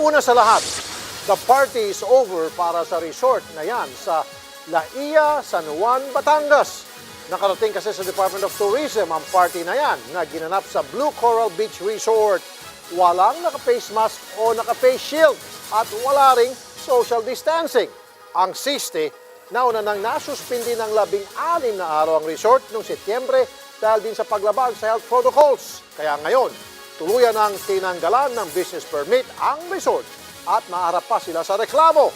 Una sa lahat, the party is over para sa resort na yan sa Laia, San Juan, Batangas. Nakarating kasi sa Department of Tourism ang party na yan na ginanap sa Blue Coral Beach Resort. Walang naka-face mask o naka-face shield at wala ring social distancing. Ang siste, nauna nang nasuspindi ng 16 na araw ang resort noong Setyembre dahil din sa paglabag sa health protocols. Kaya ngayon, tuluyan ang tinanggalan ng business permit ang resort at maharap pa sila sa reklamo.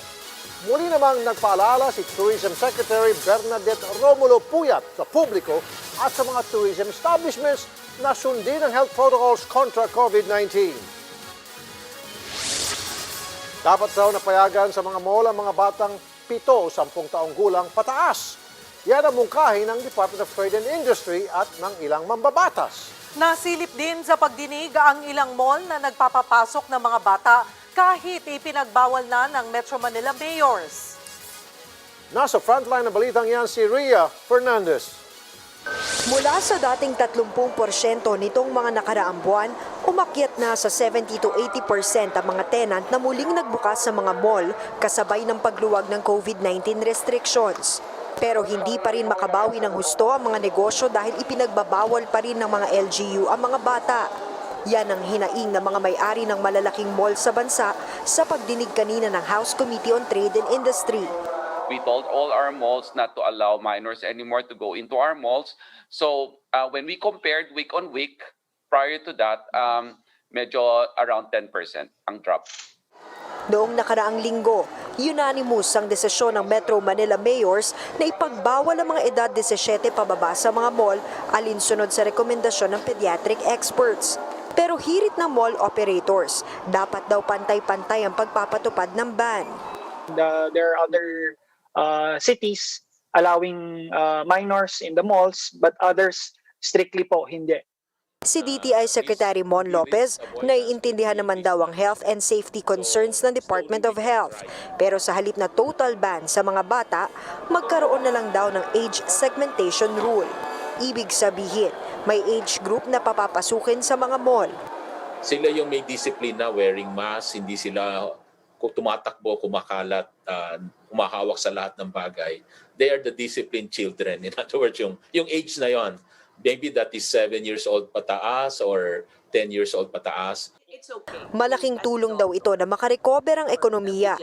Muli namang nagpaalala si Tourism Secretary Bernadette Romulo Puyat sa publiko at sa mga tourism establishments na sundin ang health protocols kontra COVID-19. Dapat raw napayagan sa mga mall ang mga batang 7 o 10 taong gulang pataas. Yan ang mungkahi ng Department of Trade and Industry at ng ilang mambabatas. Nasilip din sa pagdinig ang ilang mall na nagpapapasok ng mga bata kahit ipinagbawal na ng Metro Manila mayors. Nasa frontline na balitang yan si Rhea Fernandez. Mula sa dating 30% nitong mga nakaraang buwan, umakyat na sa 70 to 80% ang mga tenant na muling nagbukas sa mga mall kasabay ng pagluwag ng COVID-19 restrictions. Pero hindi pa rin makabawi ng husto ang mga negosyo dahil ipinagbabawal pa rin ng mga LGU ang mga bata. Yan ang hinaing ng mga may-ari ng malalaking mall sa bansa sa pagdinig kanina ng House Committee on Trade and Industry. We told all our malls not to allow minors anymore to go into our malls. So when we compared week on week, prior to that, medyo around 10% ang drop. Noong nakaraang linggo, unanimous ang desisyon ng Metro Manila mayors na ipagbawal ang mga edad 17 pababa sa mga mall alinsunod sa rekomendasyon ng pediatric experts. Pero hirit ng mall operators, dapat daw pantay-pantay ang pagpapatupad ng ban. There are other cities allowing minors in the malls, but others strictly po hindi. Si DTI Secretary Mon Lopez, naiintindihan naman daw ang health and safety concerns ng Department of Health. Pero sa halip na total ban sa mga bata, magkaroon na lang daw ng age segmentation rule. Ibig sabihin, may age group na papapasukin sa mga mall. Sila yung may discipline na wearing mask, hindi sila tumatakbo, kumakalat, humahawak sa lahat ng bagay. They are the disciplined children. In other words, yung age na yon, maybe that is 7 years old pataas or 10 years old pataas. Malaking tulong daw ito na makarecover ang ekonomiya.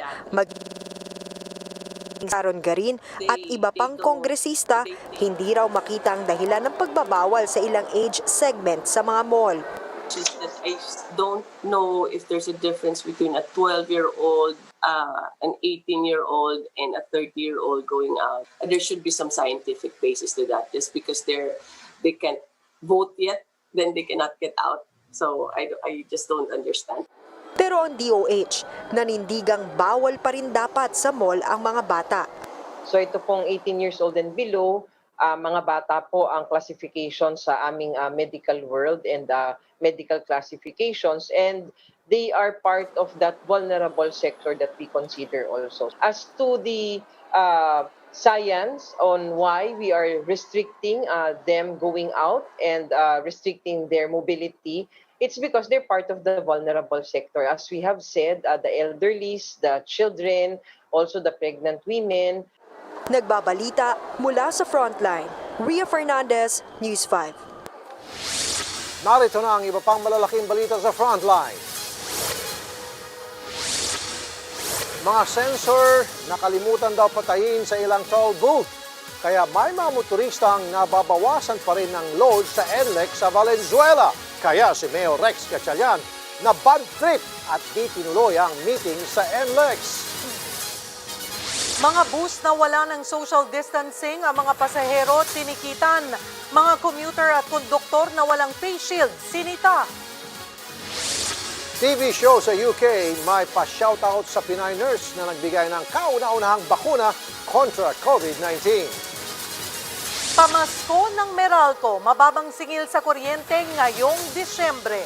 Saron Garin at iba pang kongresista, hindi raw makita ang dahilan ng pagbabawal sa ilang age segment sa mga mall. I don't know if there's a difference between a 12-year-old, an 18-year-old, and a 30-year-old going out. There should be some scientific basis to that. Just because they can't vote yet, then they cannot get out. So I just don't understand. Pero ang DOH, nanindigang bawal pa rin dapat sa mall ang mga bata. So ito pong 18 years old and below, mga bata po ang classification sa aming medical world and medical classifications, and they are part of that vulnerable sector that we consider also. As to the science on why we are restricting them going out and restricting their mobility, it's because they're part of the vulnerable sector. As we have said, the elderlies, the children, also the pregnant women. Nagbabalita mula sa Frontline, Rhea Fernandez, News 5. Narito na ang iba pang malalaking balita sa Frontline. Mga sensor nakalimutan daw patayin sa ilang toll booth. Kaya may mga motoristang nababawasan pa rin ng load sa NLEX sa Valenzuela. Kaya si Mayor Gatchalian na bad trip at di tinuloy ang meeting sa NLEX. Mga bus na wala ng social distancing ang mga pasahero tinikitan. Mga commuter at konduktor na walang face shield, sinita. TV show sa UK may pa-shoutout sa Pinay nurse na nagbigay ng kauna-unahang bakuna kontra COVID-19. Pamasko ng Meralco, mababang singil sa kuryente ngayong Disyembre.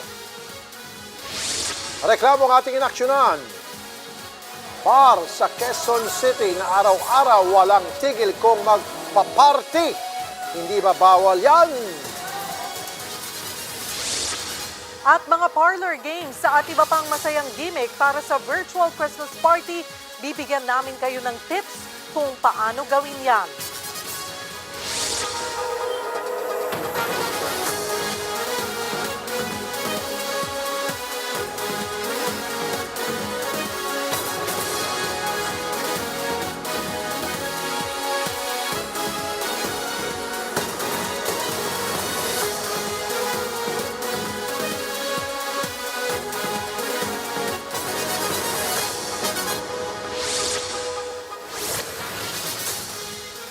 Reklamo ang ating inaksyonan. Bar sa Quezon City na araw-araw walang tigil kung magpa-party. Hindi ba bawal yan? At mga parlor games at iba pang masayang gimmick para sa virtual Christmas party, bibigyan namin kayo ng tips kung paano gawin yan.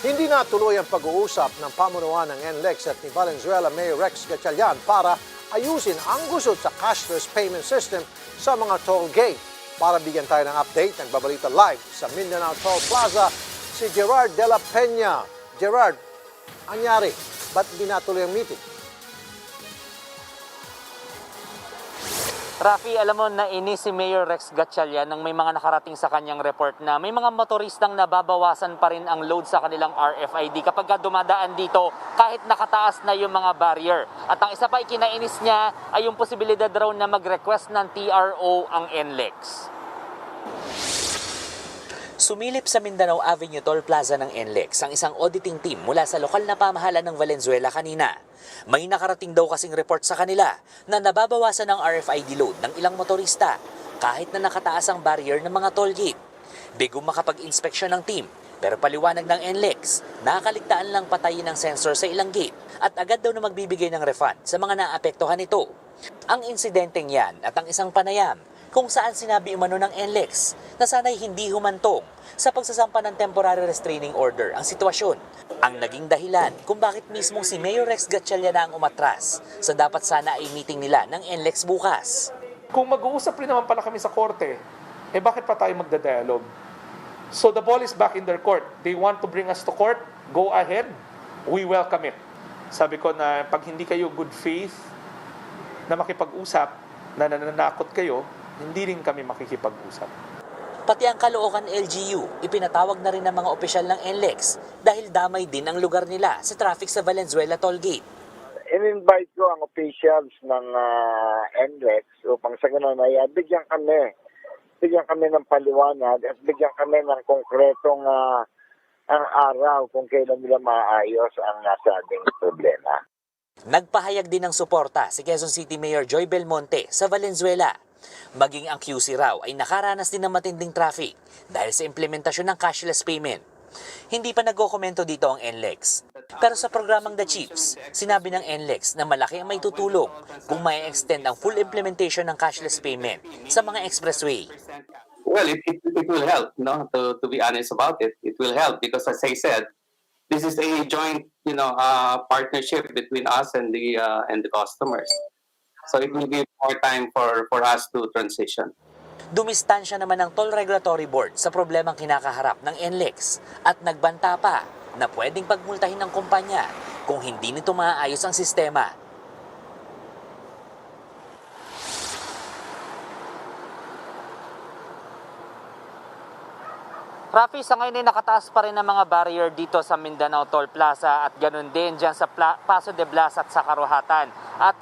Hindi na tuloy ang pag-uusap ng pamunuan ng NLEX at ni Valenzuela Mayor Gatchalian para ayusin ang gusot sa cashless payment system sa mga toll gate. Para bigyan tayo ng update, nagbabalita live sa Mindanao Toll Plaza si Gerard de la Peña. Gerard, anyari? Ba't di natuloy ang meeting? Rafi, alam mo, nainis si Mayor Gatchalian nang may mga nakarating sa kanyang report na may mga motoristang nababawasan pa rin ang load sa kanilang RFID kapag dumadaan dito kahit nakataas na yung mga barrier. At ang isa pa ikinainis niya ay yung posibilidad raw na mag-request ng TRO ang NLEX. Sumilip sa Mindanao Avenue Toll Plaza ng NLEX ang isang auditing team mula sa lokal na pamahalaan ng Valenzuela kanina. May nakarating daw kasing report sa kanila na nababawasan ang RFID load ng ilang motorista kahit na nakataas ang barrier ng mga toll gate. Bigo makapag-inspeksyon ng team pero paliwanag ng NLEX, nakakaligtaan lang patayin ng sensor sa ilang gate at agad daw na magbibigay ng refund sa mga naapektuhan nito. Ang insidenteng yan at ang isang panayam kung saan sinabi umano ng NLEX na sana'y hindi humantong sa pagsasampa ng temporary restraining order ang sitwasyon. Ang naging dahilan kung bakit mismong si Mayor Gatchalian na ang umatras sa dapat sana ay meeting nila ng NLEX bukas. Kung mag-uusap rin naman pala kami sa korte, bakit pa tayo magda-dialogue? So the ball is back in their court. They want to bring us to court, go ahead, we welcome it. Sabi ko na pag hindi kayo good faith na makipag-usap, na nananakot kayo, hindi rin kami makikipag-usap. Pati ang Caloocan LGU, ipinatawag na rin ng mga opisyal ng NLEX dahil damay din ang lugar nila sa traffic sa Valenzuela Toll Gate. In-invite ko ang officials ng NLEX upang sa ganun ay bigyan kami ng paliwanag at bigyan kami ng konkretong ang araw kung kailan nila maayos ang nasabing problema. Nagpahayag din ng suporta si Quezon City Mayor Joy Belmonte sa Valenzuela. Maging ang QC raw ay nakaranas din ng matinding traffic dahil sa implementasyon ng cashless payment. Hindi pa nagkokomento dito ang NLEX. Pero sa programang The Chiefs, sinabi ng NLEX na malaki ang may tutulong kung may extend ang full implementation ng cashless payment sa mga expressway. Well, it will help, no? To be honest about it, it will help because as I said, this is a joint, partnership between us and the customers. So it will give more time for us to transition. Dumistansya naman ng Toll Regulatory Board sa problemang kinakaharap ng NLEX at nagbanta pa na pwedeng pagmultahin ng kumpanya kung hindi nito maayos ang sistema. Rafi, sa ngayon ay nakataas pa rin ang mga barrier dito sa Mindanao Toll Plaza at ganun din dyan sa Paso de Blas at sa Karuhatan. At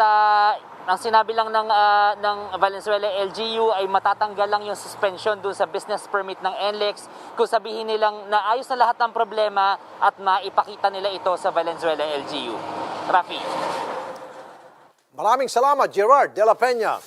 ang sinabi lang ng Valenzuela LGU ay matatanggal lang yung suspension doon sa business permit ng NLEX kung sabihin nilang naayos na lahat ng problema at maipakita nila ito sa Valenzuela LGU. Rafi. Maraming salamat, Gerard de la Peña.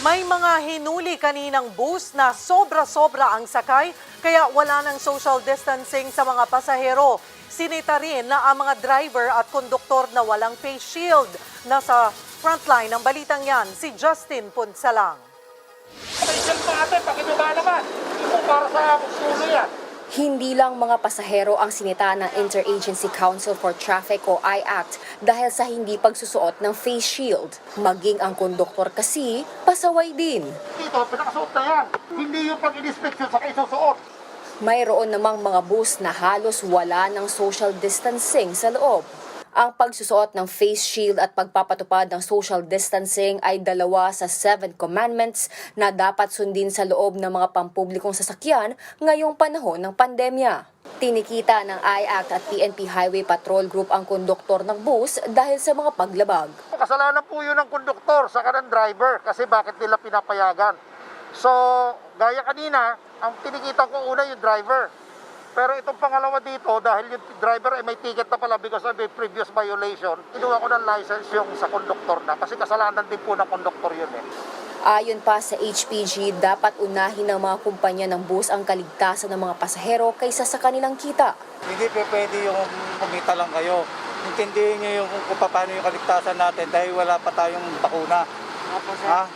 May mga hinuli kaninang bus na sobra-sobra ang sakay kaya wala ng social distancing sa mga pasahero. Sinita rin na ang mga driver at konduktor na walang face shield. Nasa frontline ng balitang yan, si Justin Punsalang. Hindi lang mga pasahero ang sinita ng Interagency Council for Traffic o IACT dahil sa hindi pagsusuot ng face shield. Maging ang konduktor kasi, pasaway din. Dito, pinakasuot na yan. Hindi yung pag-inspeksyon sa isusuot. Mayroon namang mga bus na halos wala ng social distancing sa loob. Ang pagsusuot ng face shield at pagpapatupad ng social distancing ay 2 sa 7 commandments na dapat sundin sa loob ng mga pampublikong sasakyan ngayong panahon ng pandemya. Tinikita ng IACT at PNP Highway Patrol Group ang konduktor ng bus dahil sa mga paglabag. Kasalanan po yun ng konduktor sa kanang driver kasi bakit nila pinapayagan. So, gaya kanina, ang tinikita ko una yung driver. Pero itong pangalawa dito, dahil yung driver ay may ticket na pala because of a previous violation, kinuha ko ng license yung sa konduktor na kasi kasalanan din po ng konduktor yun eh. Ayon pa sa HPG, dapat unahin ng mga kumpanya ng bus ang kaligtasan ng mga pasahero kaysa sa kanilang kita. Hindi pwede yung kumita lang kayo. Intindihin niyo yung kung paano yung kaligtasan natin dahil wala pa tayong bakuna. Ha?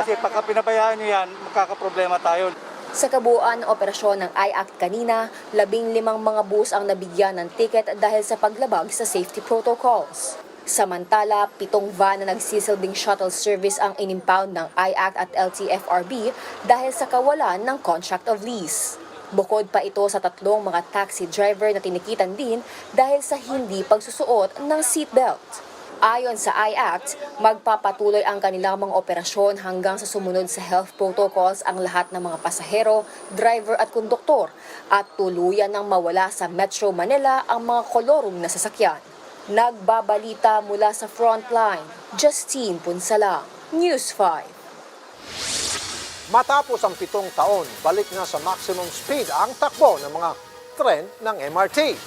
Kasi pagka pinabayaan niyo yan, magkakaproblema tayo. Sa kabuuan ng operasyon ng IACT kanina, 15 mga bus ang nabigyan ng ticket dahil sa paglabag sa safety protocols. Samantala, 7 van na nagsisilbing shuttle service ang inimpound ng IACT at LTFRB dahil sa kawalan ng contract of lease. Bukod pa ito sa 3 mga taxi driver na tinikitan din dahil sa hindi pagsusuot ng seatbelt. Ayon sa IACT, magpapatuloy ang kanilang mga operasyon hanggang sa sumunod sa health protocols ang lahat ng mga pasahero, driver at konduktor at tuluyan ng mawala sa Metro Manila ang mga kolorum na sasakyan. Nagbabalita mula sa Frontline, Justine Punsalang, News 5. Matapos ang 7 taon, balik na sa maximum speed ang takbo ng mga tren ng MRT.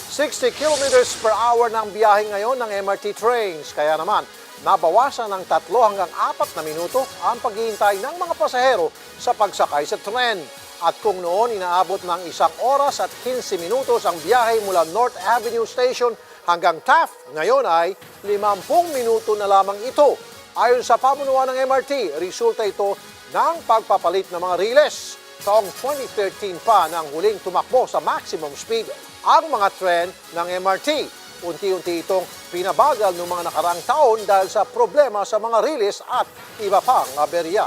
60 kilometers per hour ng biyahe ngayon ng MRT trains. Kaya naman, nabawasan ng 3 hanggang 4 na minuto ang paghihintay ng mga pasahero sa pagsakay sa tren. At kung noon inaabot ng 1 oras at 15 minutos ang biyahe mula North Avenue Station hanggang Taft, ngayon ay 50 minuto na lamang ito. Ayon sa pamunuan ng MRT, resulta ito ng pagpapalit ng mga riles. Taong 2013 pa nang huling tumakbo sa maximum speed ang mga tren ng MRT. Unti-unti itong pinabagal ng mga nakaraang taon dahil sa problema sa mga riles at iba pang aberya.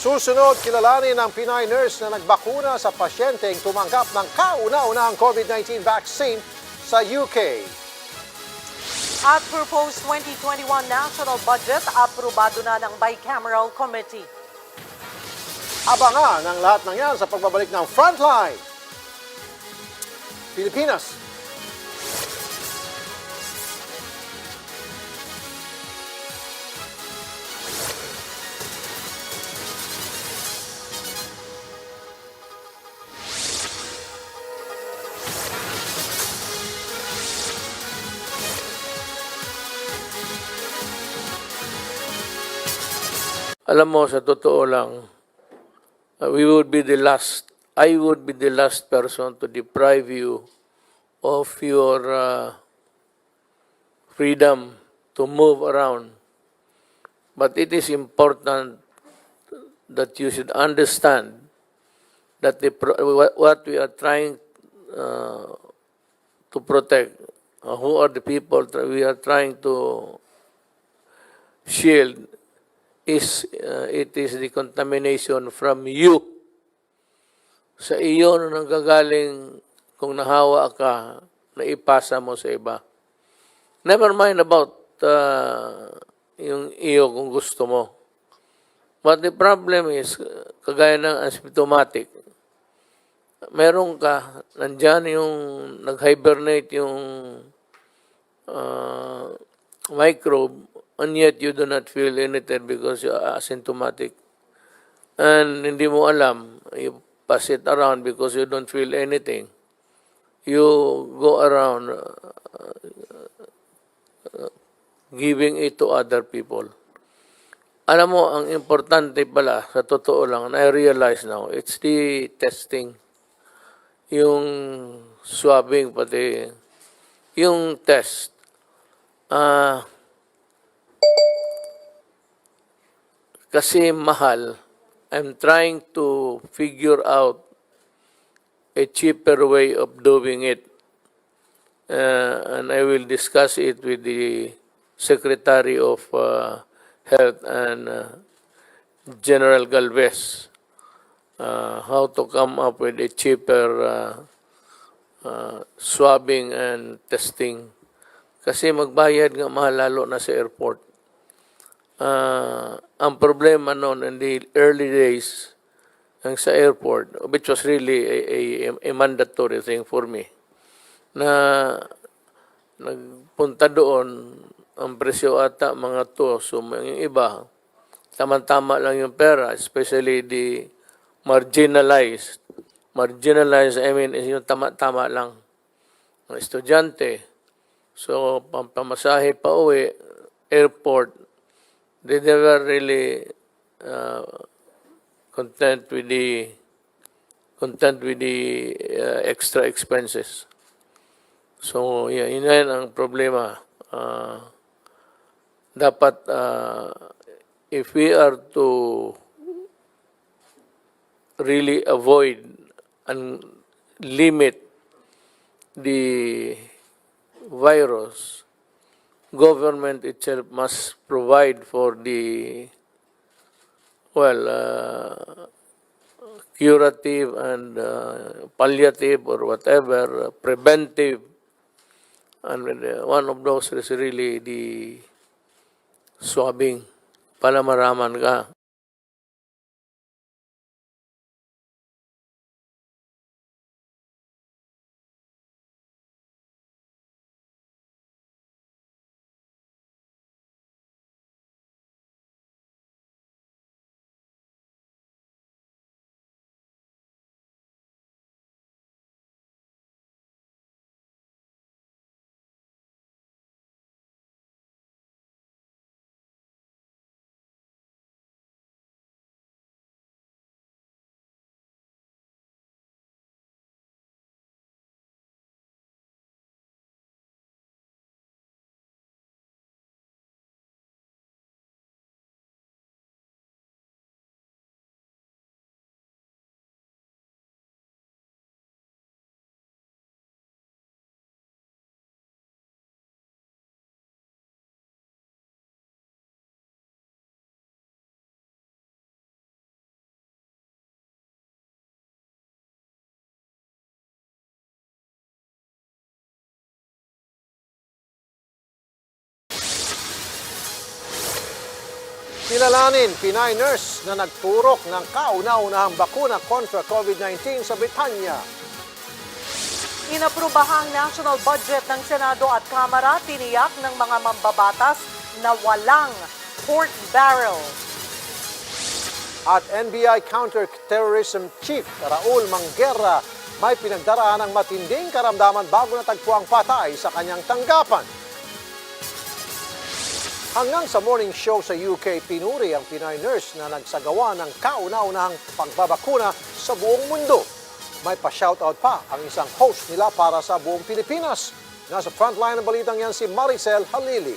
Susunod, kilalanin ng Pinay nurse na nagbakuna sa pasyenteng tumanggap ng kauna-unahang COVID-19 vaccine sa UK. At proposed 2021 national budget, aprubado na ng bicameral committee. Abangan ang lahat ng yan sa pagbabalik ng Frontline. Pilipinas. Alam mo, sa totoo lang, I would be the last person to deprive you of your freedom to move around. But it is important that you should understand that what we are trying to protect, who are the people that we are trying to shield, it is the contamination from you. Sa iyo na nanggagaling kung nahawa ka, na ipasa mo sa iba. Never mind about yung iyo kung gusto mo. But the problem is, kagaya ng asymptomatic, meron ka, nandyan yung nag-hibernate yung microbe, and yet you do not feel anything because you are asymptomatic. And hindi mo alam, you pass it around because you don't feel anything. You go around giving it to other people. Alam mo, ang importante pala, sa totoo lang, and I realize now, it's the testing. Yung swabbing, pati yung test. Kasi mahal, I'm trying to figure out a cheaper way of doing it. And I will discuss it with the Secretary of Health and General Galvez, how to come up with a cheaper swabbing and testing. Kasi magbayad nga mahal lalo na sa airport. Ang problema noon in the early days ang sa airport, which was really a mandatory thing for me, na nagpunta doon, ang presyo ata mga to, so yung iba, tama-tama lang yung pera, especially the marginalized. Marginalized, I mean, is yung tama-tama lang. Mga estudyante. So, pamasahe pa uwi, airport, they never really content with the extra expenses. So, yeah, yun ang problema. Dapat, if we are to really avoid and limit the virus, government itself must provide for the curative and palliative or whatever, preventive. And one of those is really the swabbing, para maraman ka. Kilalanin, Pinay nurse na nagturok ng kauna-unahang bakuna kontra COVID-19 sa Britanya. Inaprubahang national budget ng Senado at Kamara, tiniyak ng mga mambabatas na walang pork barrel. At NBI Counter-Terrorism Chief Raul Manguerra may pinagdaraan ng matinding karamdaman bago natagpuang patay sa kanyang tanggapan. Hanggang sa morning show sa UK, pinuri ang Pinay nurse na nagsagawa ng kauna-unahang pagbabakuna sa buong mundo. May pa-shoutout pa ang isang host nila para sa buong Pilipinas. Nasa frontline ng balitang yan si Maricel Halili.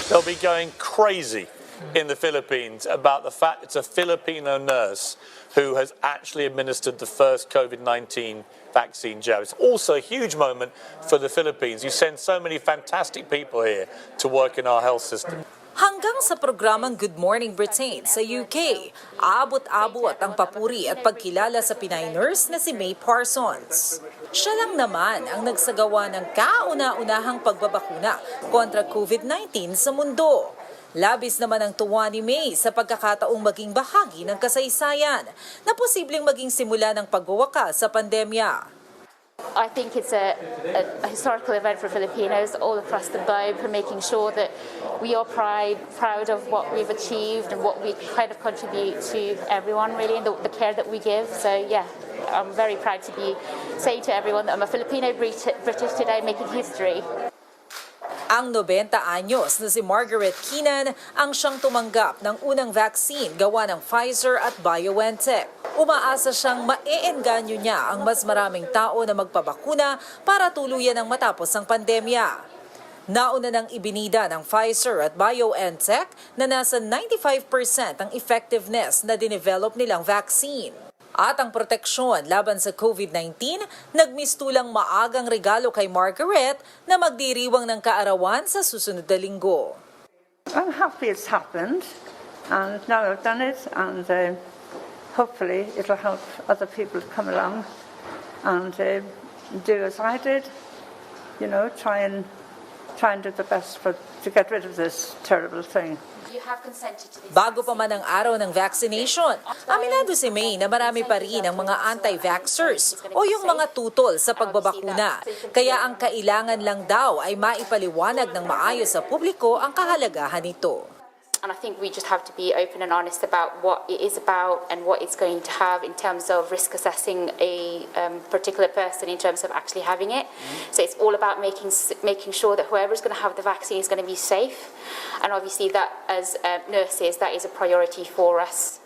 They'll be going crazy in the Philippines about the fact it's a Filipino nurse who has actually administered the first COVID-19 vaccine jab. It's also a huge moment for the Philippines. You send so many fantastic people here to work in our health system. Hanggang sa programang Good Morning Britain sa UK, aabot-abot ang papuri at pagkilala sa Pinay nurse na si May Parsons. Siya lang naman ang nagsagawa ng kauna-unahang pagbabakuna kontra COVID-19 sa mundo. Labis naman ang tuwa ni May sa pagkakataong maging bahagi ng kasaysayan na posibleng maging simula ng pagwawakas sa pandemya. I think it's a historical event for Filipinos all across the globe, for making sure that we are proud of what we've achieved and what we kind of contribute to everyone, really, and the care that we give. So yeah, I'm very proud to be saying to everyone that I'm a Filipino British today making history. Ang 90 anyos na si Margaret Keenan ang siyang tumanggap ng unang vaccine gawa ng Pfizer at BioNTech. Umaasa siyang maeengganyo niya ang mas maraming tao na magpabakuna para tuluyan ang matapos ang pandemya. Nauna nang ibinida ng Pfizer at BioNTech na nasa 95% ang effectiveness na dinevelop nilang vaccine. At ang proteksyon laban sa COVID-19, nagmistulang maagang regalo kay Margaret na magdiriwang ng kaarawan sa susunod na linggo. I'm happy it's happened, and now I've done it, and hopefully it'll help other people come along and do as I did, you know, try and do the best to get rid of this terrible thing. You have consented to this. Bago pa man ang araw ng vaccination, aminado si May na marami pa rin ang mga anti-vaxxers o yung mga tutol sa pagbabakuna. Kaya ang kailangan lang daw ay maipaliwanag ng maayos sa publiko ang kahalagahan nito. And I think we just have to be open and honest about what it is about and what it's going to have in terms of risk assessing a particular person in terms of actually having it. So it's all about making sure that whoever is going to have the vaccine is going to be safe. And obviously that, as nurses, that is a priority for us.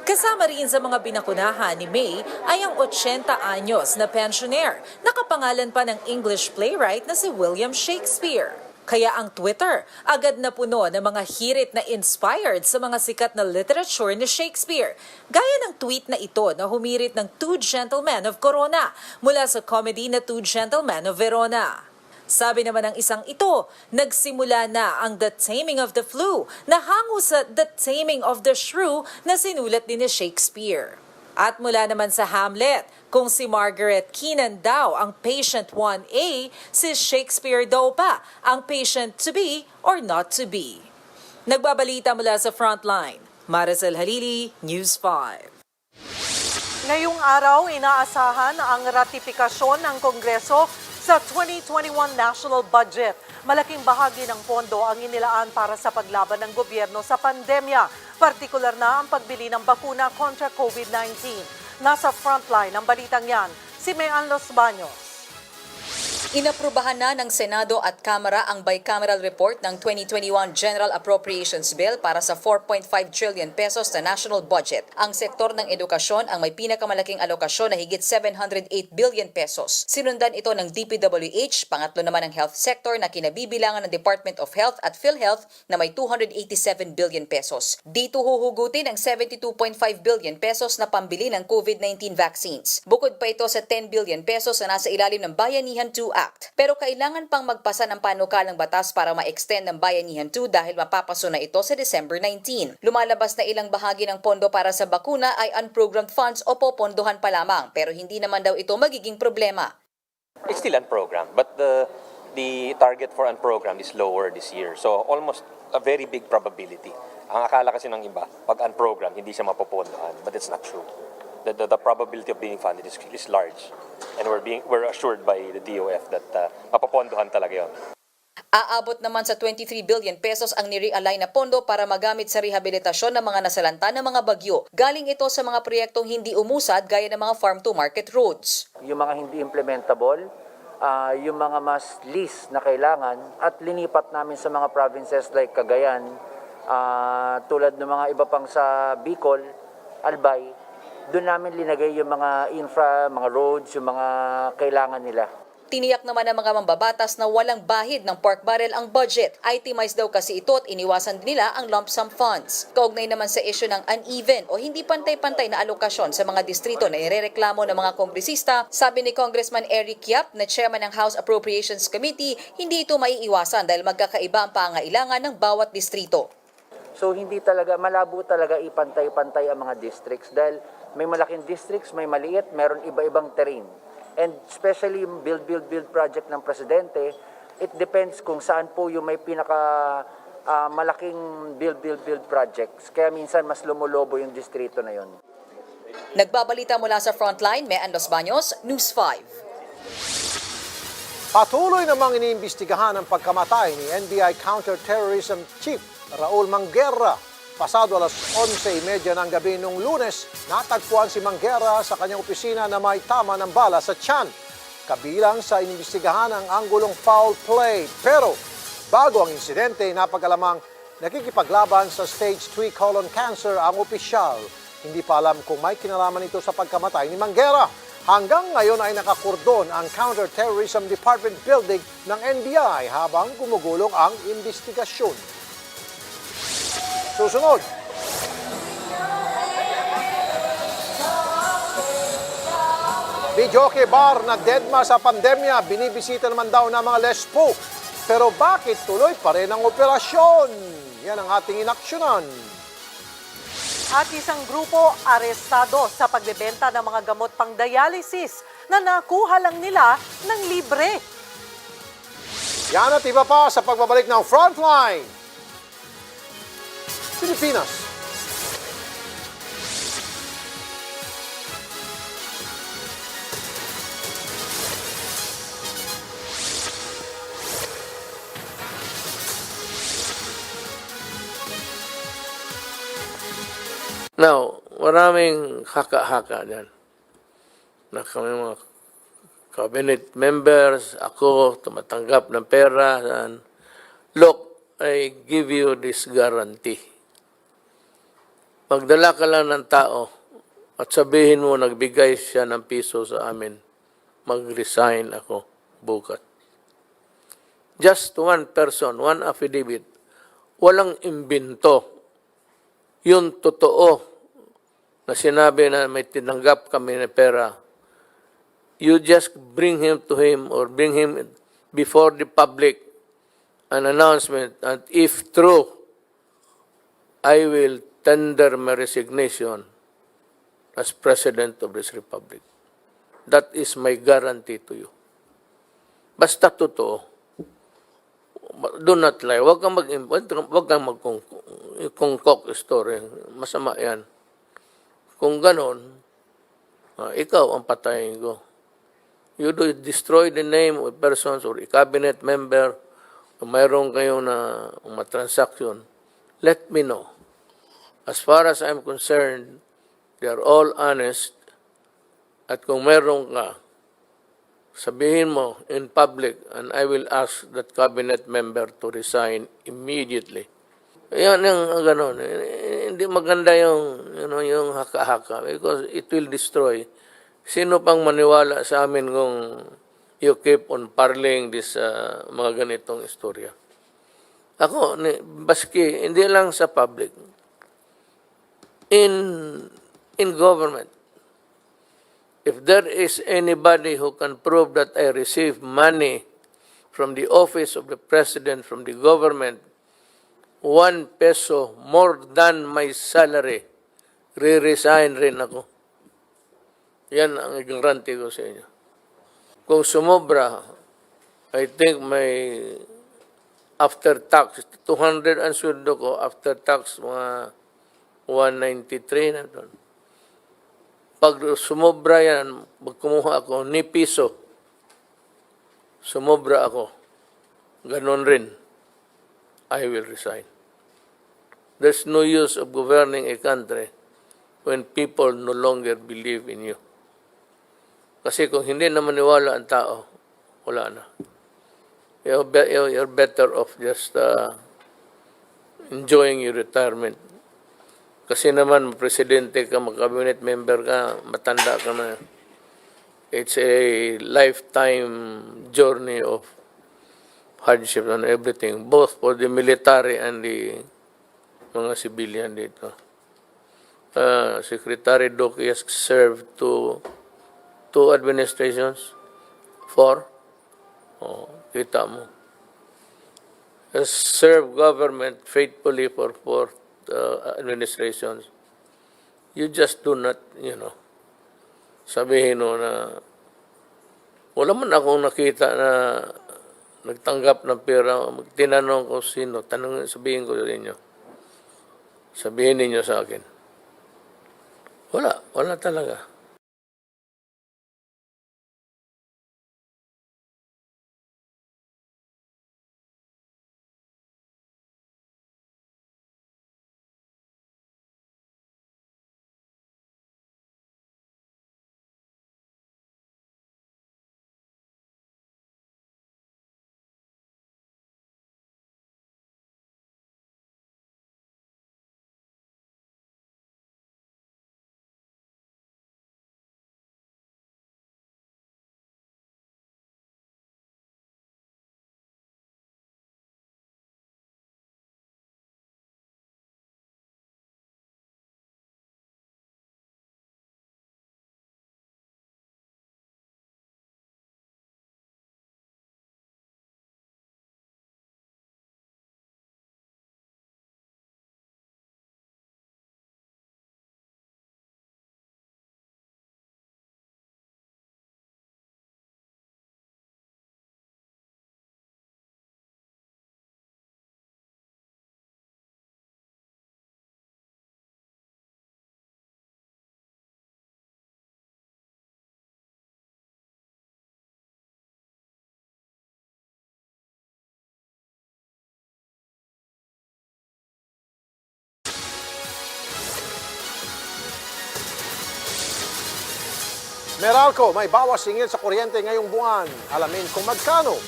Kasama rin sa mga binakunahan ni May ay ang 80 anyos na pensioner, nakapangalan pa ng English playwright na si William Shakespeare. Kaya ang Twitter agad na puno ng mga hirit na inspired sa mga sikat na literature ni Shakespeare. Gaya ng tweet na ito na humirit ng Two Gentlemen of Corona mula sa comedy na Two Gentlemen of Verona. Sabi naman ng isang ito, nagsimula na ang The Taming of the Flu na hango sa The Taming of the Shrew na sinulat din ni Shakespeare. At mula naman sa Hamlet, kung si Margaret Keenan daw ang patient 1A, si Shakespeare daw pa ang patient to be or not to be. Nagbabalita mula sa Frontline, Maricel Halili, News 5. Ngayong araw, inaasahan ang ratifikasyon ng Kongreso sa 2021 National Budget. Malaking bahagi ng pondo ang inilaan para sa paglaban ng gobyerno sa pandemya, partikular na ang pagbili ng bakuna kontra COVID-19. Nasa Frontline ng balitang yan, si Mayan Los Baños. Inaprubahan na ng Senado at Kamara ang bicameral report ng 2021 General Appropriations Bill para sa 4.5 trillion pesos na national budget. Ang sektor ng edukasyon ang may pinakamalaking alokasyon na higit 708 billion pesos. Sinundan ito ng DPWH, pangatlo naman ang health sector na kinabibilangan ng Department of Health at PhilHealth na may 287 billion pesos. Dito huhugutin ang 72.5 billion pesos na pambili ng COVID-19 vaccines. Bukod pa ito sa 10 billion pesos na nasa ilalim ng Bayanihan 2 Act. Pero kailangan pang magpasa ng panukalang batas para ma-extend ng Bayanihan 2 dahil mapapaso na ito sa December 19. Lumalabas na ilang bahagi ng pondo para sa bakuna ay unprogrammed funds o popondohan pa lamang, pero hindi naman daw ito magiging problema. It's still unprogrammed, but the target for unprogrammed is lower this year. So almost a very big probability. Ang akala kasi ng iba, pag unprogrammed, hindi siya mapopondohan, but it's not true. The probability of being funded is large, and we're assured by the DOF that mapopondohan talaga yon. Aabot naman sa 23 billion pesos ang nire-align na pondo para magamit sa rehabilitasyon ng mga nasalanta ng mga bagyo. Galing ito sa mga proyektong hindi umusad gaya ng mga farm-to-market roads. Yung mga hindi implementable, yung mga mas least na kailangan, at linipat namin sa mga provinces like Cagayan, tulad ng mga iba pang sa Bicol, Albay. Doon namin linagay yung mga infra, mga roads, yung mga kailangan nila. Tiniyak naman ng mga mambabatas na walang bahid ng pork barrel ang budget. Itemize daw kasi ito at iniwasan nila ang lump sum funds. Kaugnay naman sa issue ng uneven o hindi pantay-pantay na alokasyon sa mga distrito na irereklamo ng mga kongresista, sabi ni Congressman Eric Yap na chairman ng House Appropriations Committee, hindi ito maiiwasan dahil magkakaiba ang pangailangan ng bawat distrito. So hindi talaga, malabo talaga ipantay-pantay ang mga districts dahil may malaking districts, may maliit, meron iba-ibang terrain. And especially yung build project ng Presidente, it depends kung saan po yung may pinaka malaking build projects. Kaya minsan mas lumulobo yung distrito na yun. Nagbabalita mula sa Frontline, Mayan Los Baños, News 5. Patuloy namang iniimbestigahan ang pagkamatay ni NBI Counter-Terrorism Chief Raul Manguera. Pasado alas 11:30 ng gabi nung Lunes, natagpuan si Manguera sa kanyang opisina na may tama ng bala sa tiyan. Kabilang sa inimbestigahan ang anggulong foul play. Pero bago ang insidente, napag-alamang nakikipaglaban sa stage 3 colon cancer ang opisyal. Hindi pa alam kung may kinalaman ito sa pagkamatay ni Manguera. Hanggang ngayon ay nakakordon ang Counter-Terrorism Department building ng NBI habang gumugulong ang investigasyon. Susunod. Videoke bar na deadma sa pandemya, binibisita naman daw ng mga lespo. Pero bakit tuloy pa rin ang operasyon? Yan ang ating inaksyonan. At isang grupo arestado sa pagbebenta ng mga gamot pang-dialysis. na nakuha lang nila ng libre. Yan at iba pa sa pagbabalik ng Frontline. Pilipinas. Now, maraming haka-haka dyan. Na kami mga cabinet members, ako, tumatanggap ng pera. And look, I give you this guarantee. Magdala ka lang ng tao at sabihin mo nagbigay siya ng piso sa amin, mag-resign ako bukas. Just one person, one affidavit. Walang imbento. Yung totoo na sinabi na may tinanggap kami ng pera, you just bring him to him or bring him before the public an announcement, and if true, I will tender my resignation as President of this Republic. That is my guarantee to you. Basta totoo. Do not lie. Huwag kang mag-concoct story. Masama yan. Kung ganon, ikaw ang patayin ko. You do destroy the name of persons or a cabinet member, kung mayroon kayong na transaction, let me know. As far as I'm concerned, they are all honest. At kung mayroon ka, sabihin mo in public, and I will ask that cabinet member to resign immediately. Yan yung gano'n. Hindi maganda yung haka-haka because it will destroy. Sino pang maniwala sa amin kung you keep on parlaying this mga ganitong istorya? Ako, baski, hindi lang sa public. In government, if there is anybody who can prove that I received money from the office of the president, from the government, 1 peso more than my salary, re-resign rin ako. Yan ang guarantee ko sa inyo. Kung sumobra, I think may after tax, 200 ang sweldo ko, after tax, mga 193 na doon. Pag sumobra yan, magkumuha ako, ni piso, sumobra ako, ganon rin, I will resign. There's no use of governing a country when people no longer believe in you. Kasi kung hindi na maniwala ang tao, wala na. You're better off just enjoying your retirement. Kasi naman, presidente ka, mag-cabinet member ka, matanda ka na. It's a lifetime journey of hardship and everything, both for the military and the mga civilian dito. Secretary Duque has served two administrations. 4. Kita mo. Has served government faithfully for 4 administrations. You just do not, sabihin mo na wala man akong nakita na nagtanggap ng pera. Tinanong ko sino, sabihin ko sa inyo. Sabihin ninyo sa akin. Wala talaga. Meralco, may bawas singil sa kuryente ngayong buwan. Alamin kung magkano.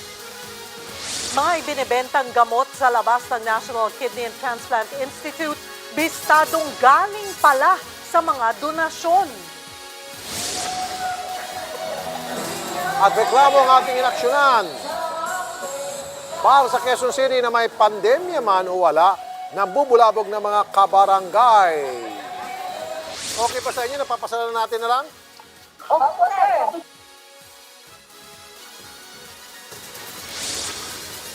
May binibentang gamot sa labas ng National Kidney and Transplant Institute, bistadong galing pala sa mga donasyon. At reklamo ang ating inaksyonan. Para sa Quezon City na may pandemya man o wala, nambubulabog ng mga kabarangay. Okay pa sa inyo, napapasalan natin na lang? Okay.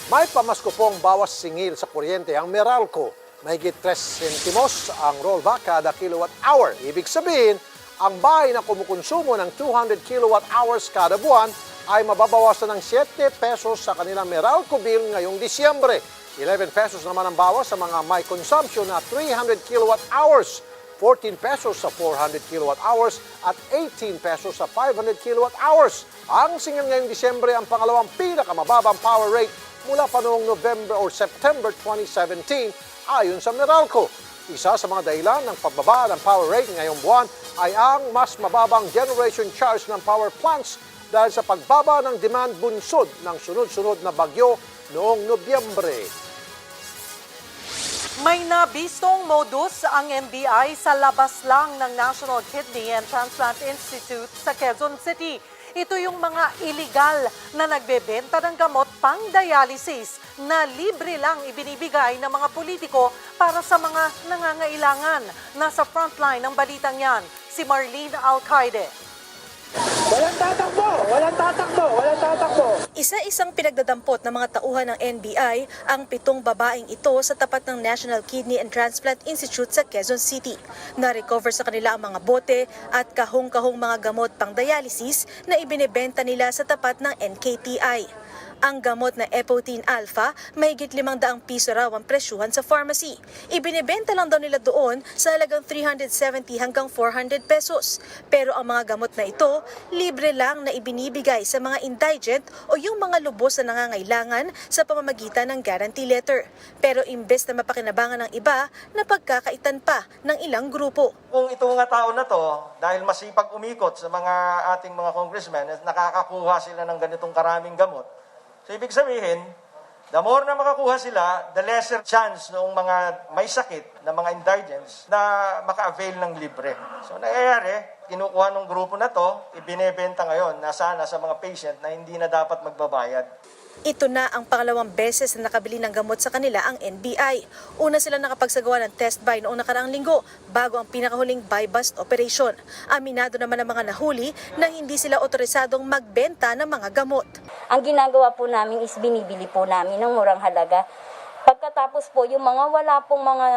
May pamasko pong bawas singil sa kuryente ang Meralco. Mahigit 3 sentimos ang rollback kada kilowatt hour. Ibig sabihin, ang bahay na kumukonsumo ng 200 kilowatt hours kada buwan ay mababawasan ng 7 pesos sa kanilang Meralco bill ngayong Disyembre. 11 pesos naman ang bawas sa mga may consumption na 300 kilowatt hours. 14 pesos sa 400 kilowatt hours at 18 pesos sa 500 kilowatt hours. Ang singil ngayong Disyembre ang pangalawang pinakamababang power rate mula pa noong November or September 2017 ayon sa Meralco. Isa sa mga dahilan ng pagbaba ng power rate ngayong buwan ay ang mas mababang generation charge ng power plants dahil sa pagbaba ng demand bunsod ng sunod-sunod na bagyo noong Nobyembre. May nabistong modus ang NBI sa labas lang ng National Kidney and Transplant Institute sa Quezon City. Ito yung mga iligal na nagbebenta ng gamot pang-dialysis na libre lang ibinibigay ng mga politiko para sa mga nangangailangan. Nasa frontline ng balitang yan, si Marlene Alcaide. Walang tatakbo! Walang tatakbo! Walang tatakbo! Isa-isang pinagdadampot ng mga tauhan ng NBI ang 7 babaeng ito sa tapat ng National Kidney and Transplant Institute sa Quezon City. Na-recover sa kanila ang mga bote at kahong-kahong mga gamot pang-dialysis na ibinebenta nila sa tapat ng NKTI. Ang gamot na Epotin Alpha, mahigit 500 piso raw ang presyuhan sa pharmacy. Ibinebenta lang daw nila doon sa halagang 370 hanggang 400 pesos. Pero ang mga gamot na ito, libre lang na ibinibigay sa mga indigent o yung mga lubos na nangangailangan sa pamamagitan ng guarantee letter. Pero imbes na mapakinabangan ng iba, napagkakaitan pa ng ilang grupo. Kung itong mga tao na to, dahil masipag umikot sa mga ating mga congressmen, nakakakuha sila ng ganitong karaming gamot. So, ibig sabihin, the more na makakuha sila, the lesser chance ng mga may sakit na mga indigents na maka-avail ng libre. So, nangyayari, kinukuha ng grupo na to, ibinebenta ngayon na sana sa mga patient na hindi na dapat magbabayad. Ito na ang pangalawang beses na nakabili ng gamot sa kanila ang NBI. Una sila nakapagsagawa ng test buy noong nakaraang linggo bago ang pinakahuling buy-bust operation. Aminado naman ang mga nahuli na hindi sila otorisadong magbenta ng mga gamot. Ang ginagawa po namin is binibili po namin ng murang halaga. Pagkatapos po yung mga wala pong mga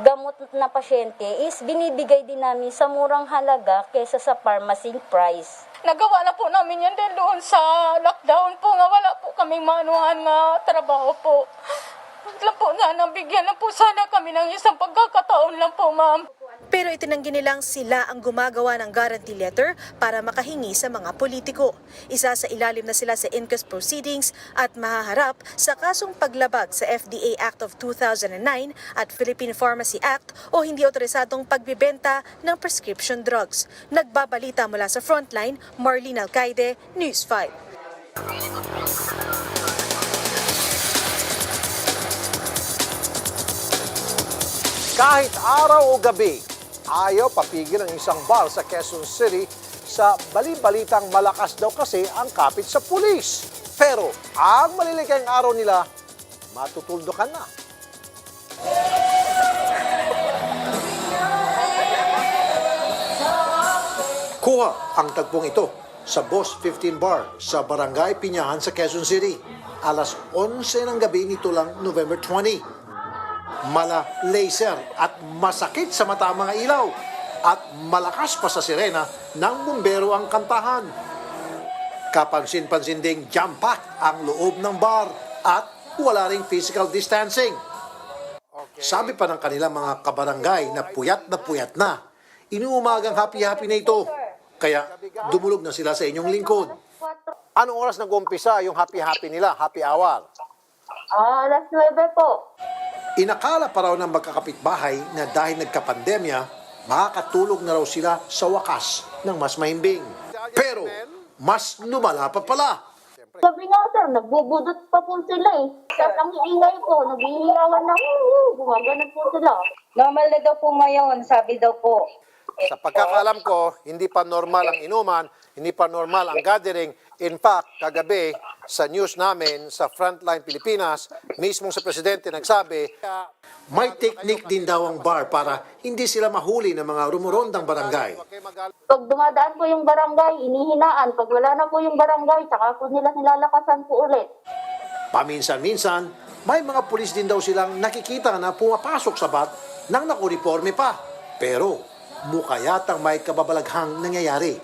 gamot na pasyente is binibigay din namin sa murang halaga kesa sa pharmacy price. Nagawa na po namin yan din doon sa lockdown po nga wala po kaming maanuhan na trabaho po. Lang po na bigyan na po sana kami ng isang pagkakataon lang po, ma'am. Pero itinanggi nilang sila ang gumagawa ng guarantee letter para makahingi sa mga politiko. Isa sa ilalim na sila sa inquest proceedings at mahaharap sa kasong paglabag sa FDA Act of 2009 at Philippine Pharmacy Act o hindi otorisadong pagbibenta ng prescription drugs. Nagbabalita mula sa Frontline, Marlene Alcaide, News 5. Kahit araw o gabi, ayaw papigil ang isang bar sa Quezon City sa bali-balitang malakas daw kasi ang kapit sa pulis. Pero ang maliligayang araw nila, matutuldukan na. Kuha ang tagpong ito sa Boss 15 Bar sa Barangay Pinyahan sa Quezon City. Alas 11 ng gabi nito lang November 20. Mala laser at masakit sa mata ang mga ilaw at malakas pa sa sirena ng bumbero ang kantahan. Kapansin-pansin ding jam-pack ang loob ng bar at wala ring physical distancing. Sabi pa ng kanilang mga kabarangay na puyat na, inuumagang happy-happy na ito. Kaya dumulog na sila sa inyong lingkod. Anong oras nag-umpisa yung happy-happy nila, happy hour? Alas 9 po. Inakala pa raw ng magkakapitbahay na dahil nagkapandemya, makakatulog na raw sila sa wakas ng mas mahimbing. Pero mas lumala pa pala. Sabi nga sir, nagbubudot pa po sila eh. Sir, ang ingay po, naghihilawan na, gumaganon po sila. Normal na daw po ngayon, sabi daw po. Sa pagkakaalam ko, hindi pa normal ang inuman, hindi pa normal ang gathering. In fact, kagabi sa news namin sa Frontline Pilipinas, mismong sa presidente nagsabi, may technique din daw ang bar para hindi sila mahuli ng mga rumurondang barangay. Pag dumadaan po yung barangay, inihinaan. Pag wala na po yung barangay, saka po nila nilalakasan po ulit. Paminsan-minsan, may mga pulis din daw silang nakikita na pumapasok sa bar nang nakuniforme pa. Pero mukha yatang may kababalaghang nangyayari.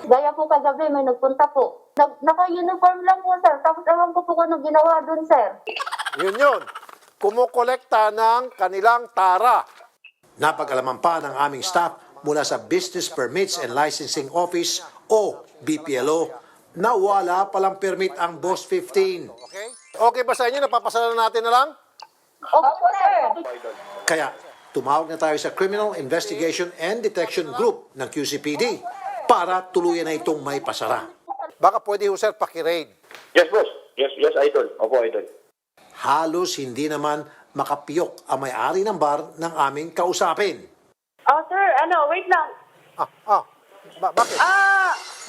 Gaya po kagabi, may nagpunta po. Naka-uniform lang po sir, tapos ewan ko po kung ano ginawa dun sir. Yun. Kumukolekta ng kanilang tara. Napag-alaman pa ng aming staff mula sa Business Permits and Licensing Office o BPLO na wala palang permit ang Boss 15. Okay ba sa inyo? Napapasalan natin na lang? Opo sir. Kaya tumawag na tayo sa Criminal Investigation and Detection Group ng QCPD para tuluyan na itong may pasara. Baka pwede ho sir pakiraid. Yes, boss. Yes, idol. Opo, idol. Halos hindi naman makapiyok ang may-ari ng bar ng aming kausapin. Oh sir, wait lang. Bakit?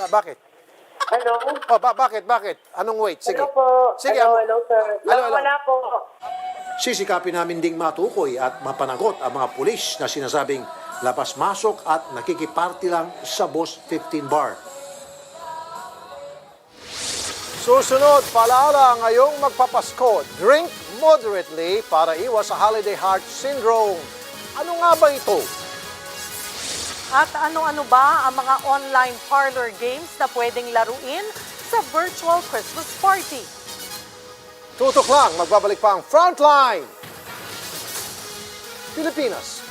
Bakit? Hello? Bakit? Anong wait? Sige. Hello po. Sige. Hello sir. Hello. Wala po. Sisikapin namin ding matukoy at mapanagot ang mga pulis na sinasabing labas-masok at nakikiparty lang sa Boss 15 bar. Susunod, paalala ngayong magpapasko, drink moderately para iwas sa holiday heart syndrome. Ano nga ba ito? At ano-ano ba ang mga online parlor games na pwedeng laruin sa virtual Christmas party? Tutok lang, magbabalik pa ang Frontline Pilipinas.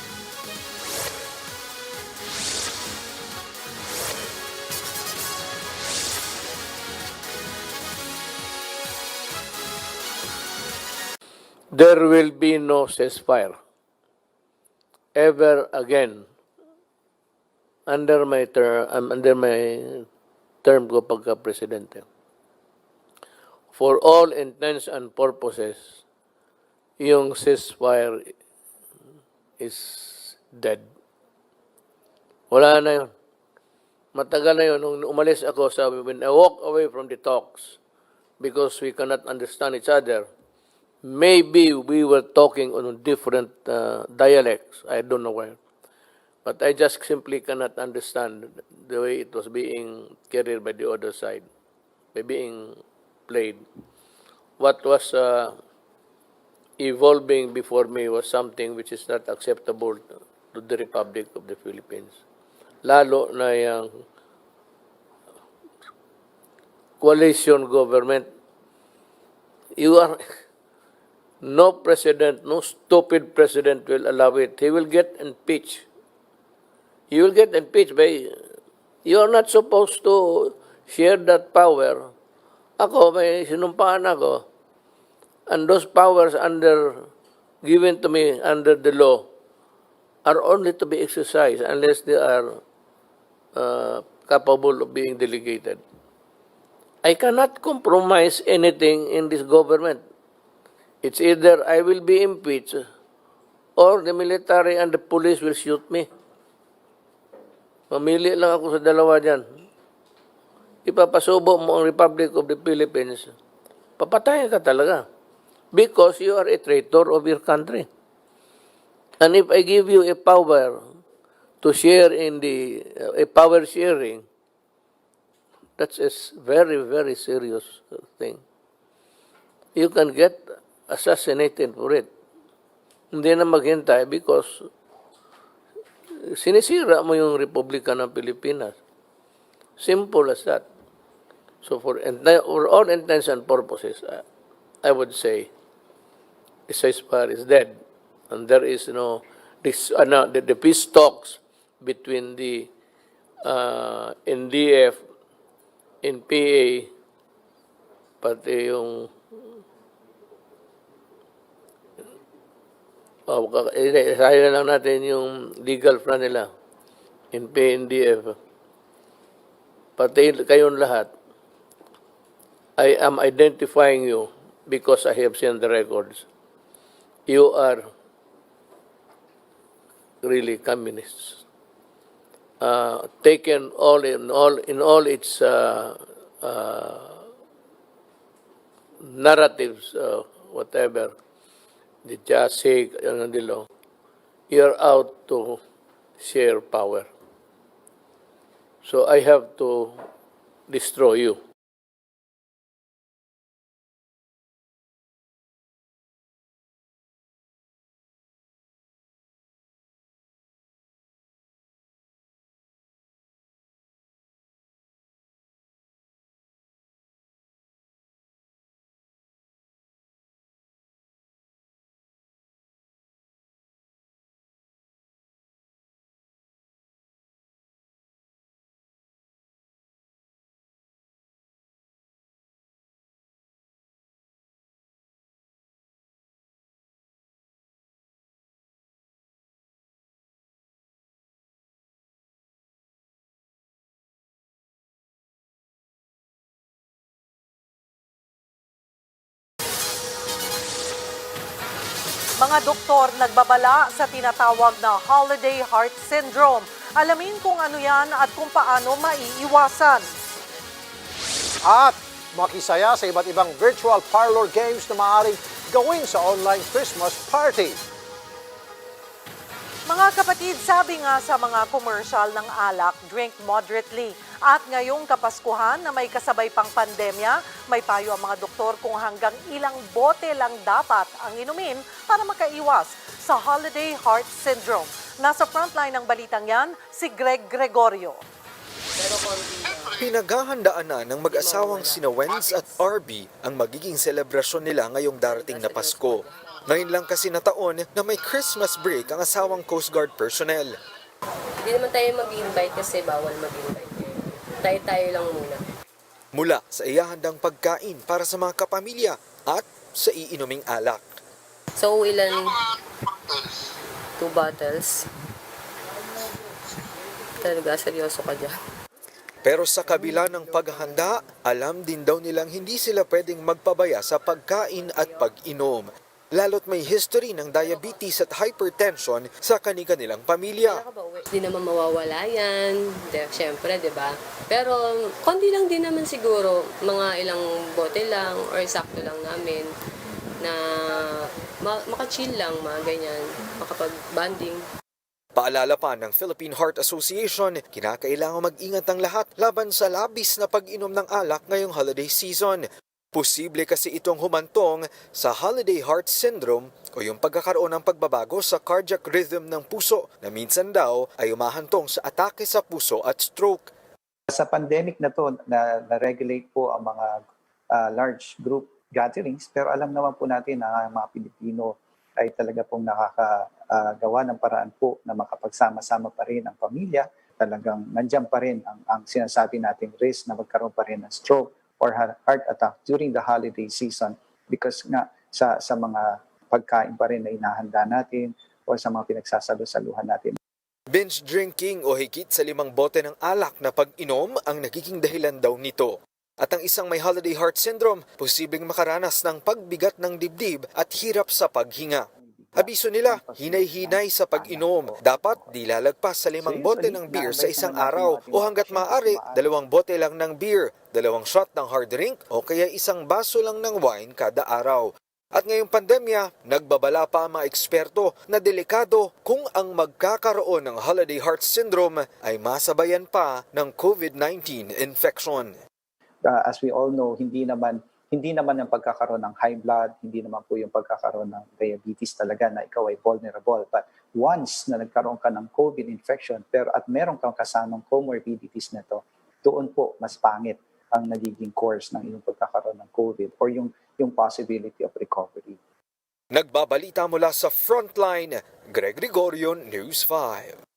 There will be no ceasefire ever again under my term ko pagka-presidente. For all intents and purposes, yung ceasefire is dead. Wala na yun. Matagal na yun. Nung umalis ako, when I walk away from the talks, because we cannot understand each other, maybe we were talking on different dialects. I don't know where. But I just simply cannot understand the way it was being carried by the other side, by being played. What was evolving before me was something which is not acceptable to the Republic of the Philippines. Lalo na yung coalition government. You are... No president, no stupid president will allow it. He will get impeached. He will get impeached by... You are not supposed to share that power. Ako, may sinumpaan ako. And those powers given to me under the law are only to be exercised unless they are capable of being delegated. I cannot compromise anything in this government. It's either I will be impeached or the military and the police will shoot me. Mamili lang ako sa dalawa dyan. Ipapasubo mo ang Republic of the Philippines, papatayin ka talaga. Because you are a traitor of your country. And if I give you a power to share in a power sharing, that's a very, very serious thing. You can get assassinated for it. Hindi na maghintay because sinisira mo yung Republika ng Pilipinas. Simple as that. So for all intents and purposes, I would say the ceasefire is dead. And there is the peace talks between the NDF, NPA, pati yung sayang lang natin yung legal front nila in PNDF. pati kayong lahat, I am identifying you because I have seen the records. You are really communists. Taken in all its narratives, whatever, the Jasik, you're out to share power. So I have to destroy you. Mga doktor nagbabala sa tinatawag na holiday heart syndrome. Alamin kung ano yan at kung paano maiiwasan. At makisaya sa iba't ibang virtual parlor games na maaaring gawin sa online Christmas party. Mga kapatid, sabi nga sa mga commercial ng alak, drink moderately. At ngayong Kapaskuhan na may kasabay pang pandemya, may payo ang mga doktor kung hanggang ilang bote lang dapat ang inumin para makaiwas sa holiday heart syndrome. Nasa frontline ng balitang yan, si Greg Gregorio. Pinaghahandaan na ng mag-asawang sina Wenz at RB ang magiging selebrasyon nila ngayong darating na Pasko. Ngayon lang kasi na taon na may Christmas break ang asawang Coast Guard personnel. Hindi naman tayo mag-invite kasi bawal mag-invite. Tayo-tayo lang muna. Mula sa iyahandang pagkain para sa mga kapamilya at sa iinuming alak. So, ilan? 2 bottles. Talaga, seryoso ka dyan. Pero sa kabila ng paghahanda, alam din daw nilang hindi sila pwedeng magpabaya sa pagkain at pag-inom. Lalo't may history ng diabetes at hypertension sa kanilang pamilya. Hindi naman mawawala yan, syempre, di ba? Pero konti lang din naman siguro, mga ilang bote lang or sakto lang namin na maka-chill lang, mga ganyan, makapag-banding. Paalala pa ng Philippine Heart Association, kinakailangan mag-ingat ang lahat laban sa labis na pag-inom ng alak ngayong holiday season. Posible kasi itong humantong sa holiday heart syndrome o yung pagkakaroon ng pagbabago sa cardiac rhythm ng puso na minsan daw ay umahantong sa atake sa puso at stroke. Sa pandemic na to, na-regulate po ang mga large group gatherings, pero alam naman po natin na ang mga Pilipino ay talaga pong nakakagawa ng paraan po na makapagsama-sama pa rin ang pamilya. Talagang nandyan pa rin ang sinasabi nating risk na magkaroon pa rin ng stroke or heart attack during the holiday season because nga sa mga pagkain pa rin na inahanda natin o sa mga pinagsasalo-saluhan natin. Binge drinking o higit sa 5 bote ng alak na pag-inom ang nagiging dahilan daw nito. At ang isang may holiday heart syndrome, posibleng makaranas ng pagbigat ng dibdib at hirap sa paghinga. Abiso nila, hinay-hinay sa pag-inom. Dapat di lalagpas sa 5 bote ng beer sa isang araw o hanggat maaari, 2 bote lang ng beer, 2 shot ng hard drink o kaya 1 baso lang ng wine kada araw. At ngayong pandemya, nagbabala pa ang mga eksperto na delikado kung ang magkakaroon ng holiday heart syndrome ay masabayan pa ng COVID-19 infection. As we all know, hindi naman ang pagkakaroon ng high blood, hindi naman po yung pagkakaroon ng diabetes talaga na ikaw ay vulnerable. But once na nagkaroon ka ng COVID infection at meron kang kasamang comorbidities na to, doon po mas pangit ang nagiging course ng iyong pagkakaroon ng COVID or yung possibility of recovery. Nagbabalita mula sa Frontline, Greg Gregorio, News 5.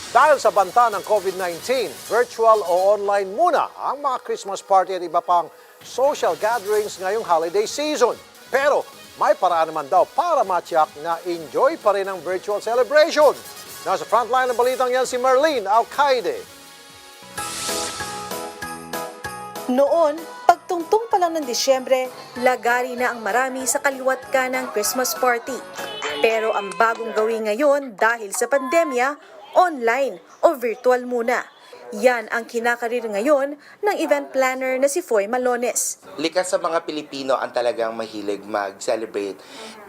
Dahil sa banta ng COVID-19, virtual o online muna ang mga Christmas party at iba pang social gatherings ngayong holiday season. Pero may paraan naman daw para matyak na enjoy pa rin ang virtual celebration. Nasa frontline ng balitang yan si Marlene Alcaide. Noon, pagtungtong pa lang ng Disyembre, lagari na ang marami sa kaliwat kanang Christmas party. Pero ang bagong gawin ngayon dahil sa pandemya, online o virtual muna. Yan ang kinakarir ngayon ng event planner na si Foy Malones. Likas sa mga Pilipino ang talagang mahilig mag-celebrate.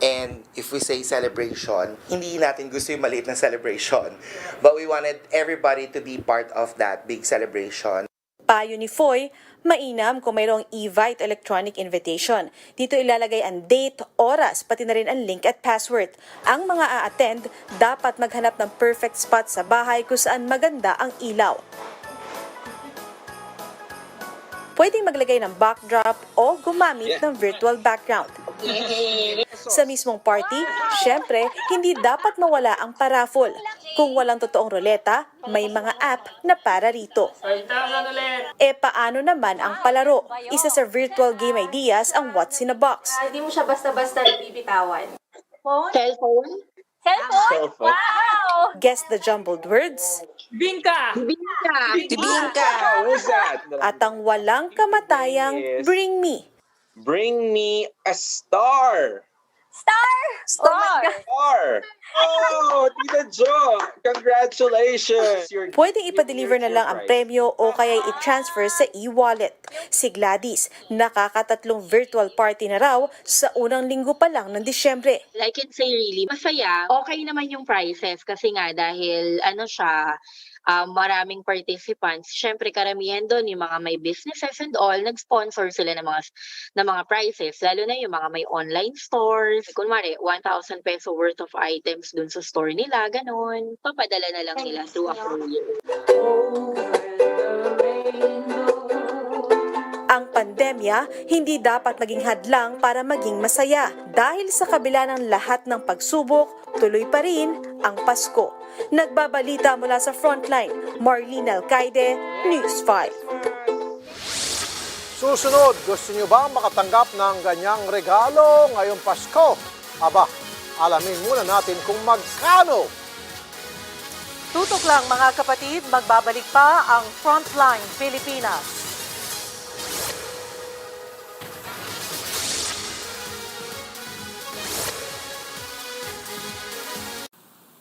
And if we say celebration, hindi natin gusto yung maliit na celebration. But we wanted everybody to be part of that big celebration. Payo ni Foy, mainam kung mayroong e-vite electronic invitation. Dito ilalagay ang date, oras, pati na rin ang link at password. Ang mga a-attend, dapat maghanap ng perfect spot sa bahay kung saan maganda ang ilaw. Pwedeng maglagay ng backdrop o gumamit ng virtual background. Sa mismong party, syempre, hindi dapat mawala ang paraffol. Kung walang totoong ruleta, may mga app na para rito. Paano naman ang palaro? Isa sa virtual game ideas ang What's in a Box. Hindi mo siya basta-basta bibitawan. Cellphone? Cellphone? Wow! Guess the jumbled words. Bingka! Bingka! Bingka! What is that? At ang walang kamatayang Bring Me. Bring me a star. Star! Oh my God. Star! Oh, Tita Jo! Congratulations! Pwedeng ipa-deliver na lang ang premyo o kaya i-transfer sa e-wallet. Si Gladys, nakakatatlong virtual party na raw sa unang linggo pa lang ng Disyembre. I can say really, masaya. Okay naman yung prices kasi nga dahil maraming participants. Syempre karamihan doon yung mga may businesses and all, nag-sponsor sila ng mga prizes. Lalo na yung mga may online stores. Kunwari, 1,000 peso worth of items doon sa store nila, ganun. Papadala na lang nila through a courier. Ang pandemya hindi dapat maging hadlang para maging masaya. Dahil sa kabila ng lahat ng pagsubok, tuloy pa rin ang Pasko. Nagbabalita mula sa Frontline, Marlene Alcaide, News 5. Susunod, gusto nyo ba makatanggap ng ganyang regalo ngayong Pasko? Aba, alamin muna natin kung magkano. Tutok lang mga kapatid, magbabalik pa ang Frontline Pilipinas.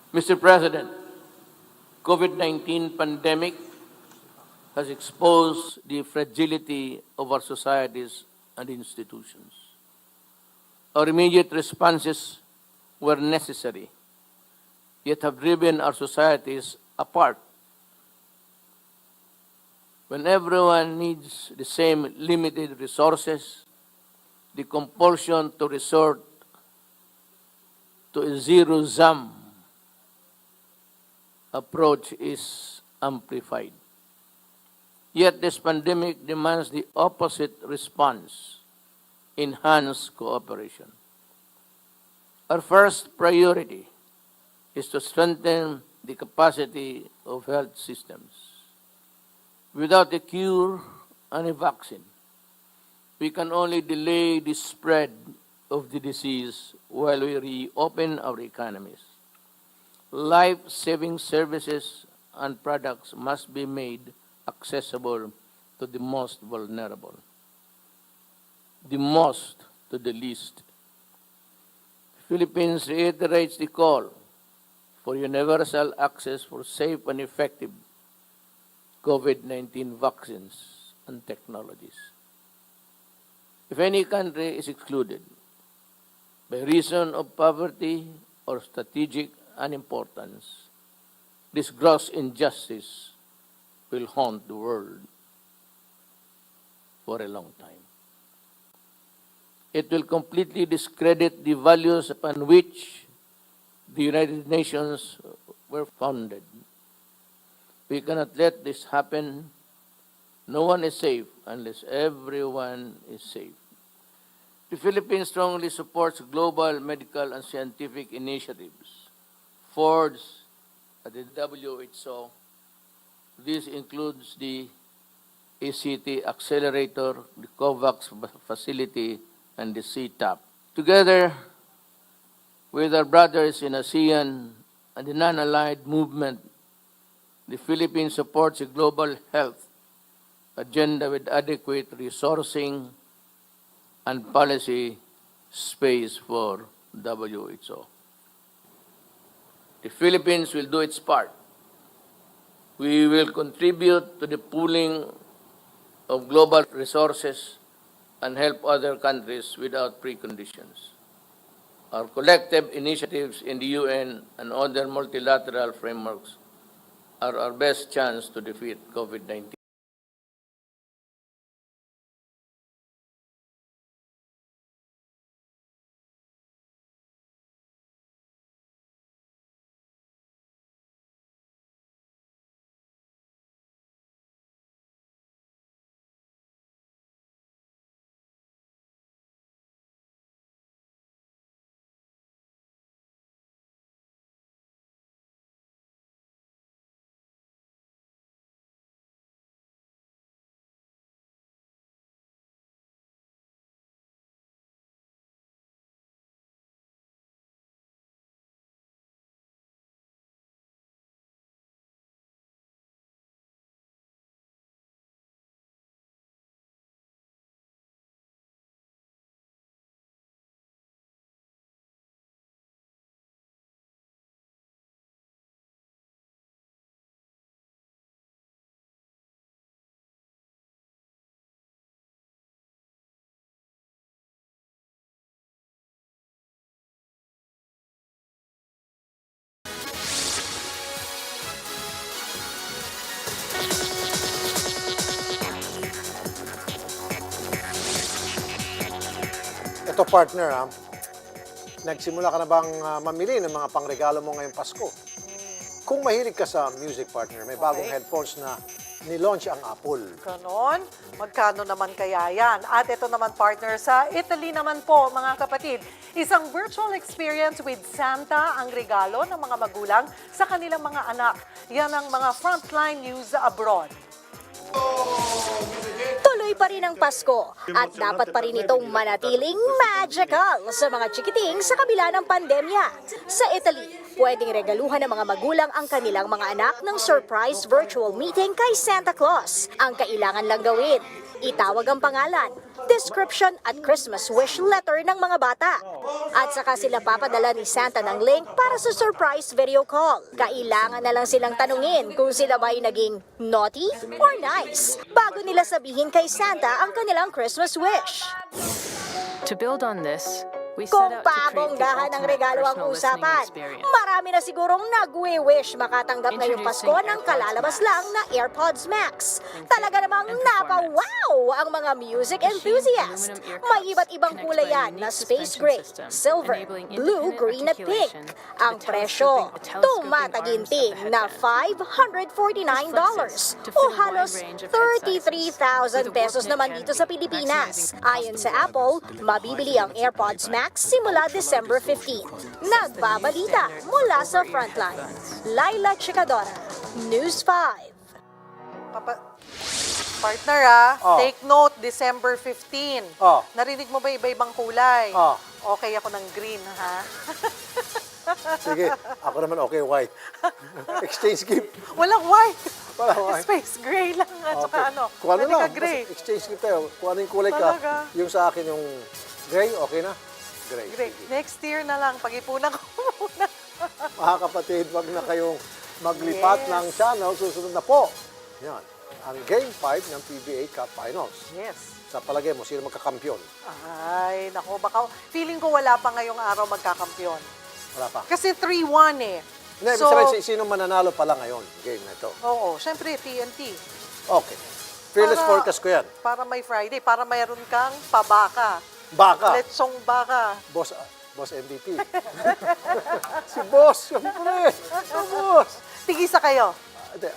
Mr. President, COVID-19 pandemic has exposed the fragility of our societies and institutions. Our immediate responses were necessary, yet have driven our societies apart. When everyone needs the same limited resources, the compulsion to resort to a zero-sum approach is amplified. Yet this pandemic demands the opposite response, enhanced cooperation. Our first priority is to strengthen the capacity of health systems. Without a cure and a vaccine, we can only delay the spread of the disease while we reopen our economies. Life-saving services and products must be made accessible to the most vulnerable, the most to the least. The Philippines reiterates the call for universal access for safe and effective COVID-19 vaccines and technologies. If any country is excluded by reason of poverty or strategic unimportance, this gross injustice will haunt the world for a long time. It will completely discredit the values upon which the United Nations were founded. We cannot let this happen. No one is safe unless everyone is safe. The Philippines strongly supports global medical and scientific initiatives forged at the WHO. This includes the ACT Accelerator, the COVAX facility, and the CTAP. Together with our brothers in ASEAN and the non-aligned movement, the Philippines supports a global health agenda with adequate resourcing and policy space for WHO. The Philippines will do its part. We will contribute to the pooling of global resources and help other countries without preconditions. Our collective initiatives in the UN and other multilateral frameworks are our best chance to defeat COVID-19. Ito partner ha, nagsimula ka na bang mamili ng mga pangregalo mo ngayong Pasko? Kung mahilig ka sa music partner, may bagong headphones na nilaunch ang Apple. Ganon? Magkano naman kaya yan? At ito naman partner sa Italy naman po mga kapatid. Isang virtual experience with Santa ang regalo ng mga magulang sa kanilang mga anak. Yan ang mga Frontline news abroad. Tuloy pa rin ang Pasko at dapat pa rin itong manatiling magical sa mga chikiting sa kabila ng pandemya. Sa Italy, pwedeng regaluhan ng mga magulang ang kanilang mga anak ng surprise virtual meeting kay Santa Claus. Ang kailangan lang gawin, itawag ang pangalan, description at Christmas wish letter ng mga bata. At saka sila papadala ni Santa ng link para sa surprise video call. Kailangan na lang silang tanungin kung sila ba ay naging naughty or nice bago nila sabihin kay Santa ang kanilang Christmas wish. To build on this, Kung pabonggahan ang regalo ang usapan, marami na sigurong nagwi-wish makatanggap ngayong Pasko ng kalalabas lang na AirPods Max. Talaga namang napawaw ang mga music enthusiast. May iba't ibang kulay yan na space gray, silver, blue, green at pink. Ang presyo, tumataginting na $549 o halos 33,000 pesos naman dito sa Pilipinas. Ayon sa Apple, mabibili ang AirPods Max simula December 15. Nagbabalita mula sa Frontline. Laila Chicadora, News 5. Partner take note, December 15. Narinig mo ba iba-ibang kulay? Okay ako ng green, ha? Sige, ako naman okay, white. Exchange gift. Walang white. Walang white. Space gray lang at saka ano. Kung ano pwede lang, ka gray. exchange gift tayo. Kung ano yung kulay Talaga? ka, yung sa akin yung gray, okay na? Gray. Next year na lang, pag-ipunan ko muna. Mga kapatid, wag na kayong maglipat ng channel. Susunod na po. Yan. Ang Game 5 ng PBA Cup Finals. Yes. Sa palagay mo, sino magkakampiyon? Ay, naku, baka feeling ko wala pa ngayong araw magkakampiyon. Wala pa. Kasi 3-1 eh. Hindi, sabihin, sino mananalo pala ngayon, game na ito? Oo, syempre TNT. Okay. Fearless forecast ko yan. Para may Friday, para mayroon kang pabaka. Baka. Lechong baka. Boss MVP. Si Boss, siyempre. Boss. Tigisa kayo.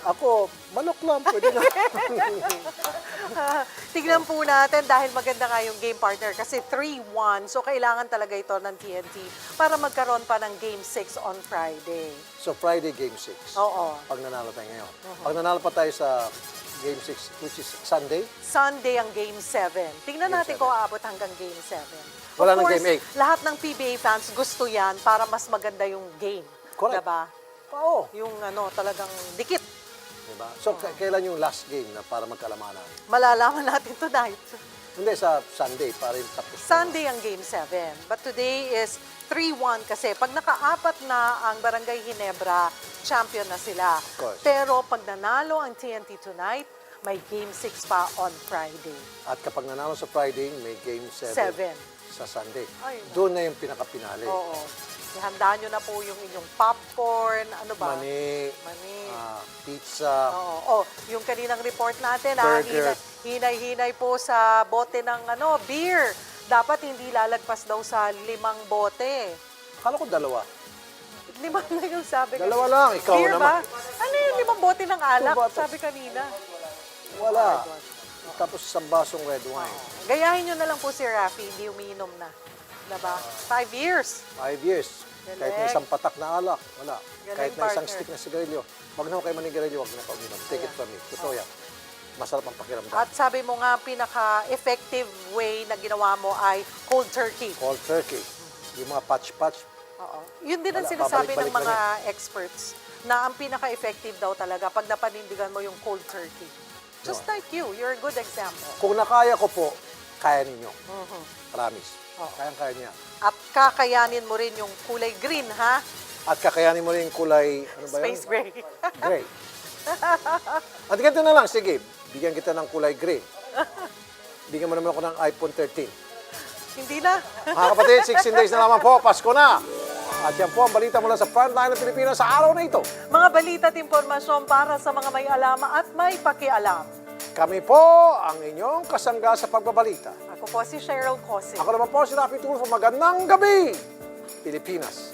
Ako, manok lang. Pwede na. Tignan po natin dahil maganda nga yung game partner kasi 3-1. So, kailangan talaga ito ng TNT para magkaroon pa ng Game 6 on Friday. So, Friday Game 6. Oo. Pag nanalo tayo ngayon. Pag nanalo pa tayo sa Game 6, which is Sunday? Sunday ang Game 7. Tingnan natin kung aabot hanggang Game 7. Wala ng Game 8. Lahat ng PBA fans gusto yan para mas maganda yung game. Correct. Diba? Oo. Yung talagang dikit. Diba? So, kailan yung last game na para magkalamanan? Malalaman natin tonight. Hindi, sa Sunday, para yung tapos. Sunday ang Game 7. But today is 3-1 kasi pag nakaapat na ang Barangay Ginebra, champion na sila. Of course. Pero pag nanalo ang TNT tonight, may Game 6 pa on Friday. At kapag nanalo sa Friday, may Game 7 sa Sunday. Ay, doon na yung pinakapinali. Oo. Ihandaan nyo na po yung inyong popcorn, ano ba? Mani, pizza. Oo. Yung kaninang report natin, Burger. hinay-hinay po sa bote ng beer. Dapat hindi lalagpas daw sa 5 bote. Akala ko 2. 5 na yung sabi. 2 lang, ikaw beer naman. ba? Ano yung 5 bote ng alak? Sabi kanina. Wala. Tapos isang basong red wine. Gayahin nyo na lang po si Rafi, hindi umiinom na. Diba? 5 years. 5 years. Galing. Kahit na isang patak na alak, wala. Galing, Kahit na isang partner. stick na sigarilyo. Huwag na kayo manigarilyo, huwag na pauminom. Take it from me. Totoo yan. Masarap ang pakiramdam. At sabi mo nga, pinaka-effective way na ginawa mo ay cold turkey. Cold turkey. Yung mga patch-patch. Oo. Yun din ang Wala, sinasabi ng babalik-balik mga experts na ang pinaka-effective daw talaga pag napanindigan mo yung cold turkey. Just like you, you're a good example. Kung nakaya ko po, kaya ninyo. Promise. Oo. Kayang-kaya niya. At kakayanin mo rin yung kulay green, ha? At kakayanin mo rin yung kulay, ano ba Space yun? gray. Gray. At ganito na lang, sige, bigyan kita ng kulay green. Bigyan mo naman ako ng iPhone 13. Hindi na. Mga kapatid, 16 days na naman po, Pasko na. At yan po ang balita mula sa Frontline ng Pilipinas sa araw na ito. Mga balita at impormasyon para sa mga may alama at may pakialam. Kami po ang inyong kasangga sa pagbabalita. Ako po si Cheryl Cosing. Ako naman po si Rafi Tulfo. Magandang gabi, Pilipinas.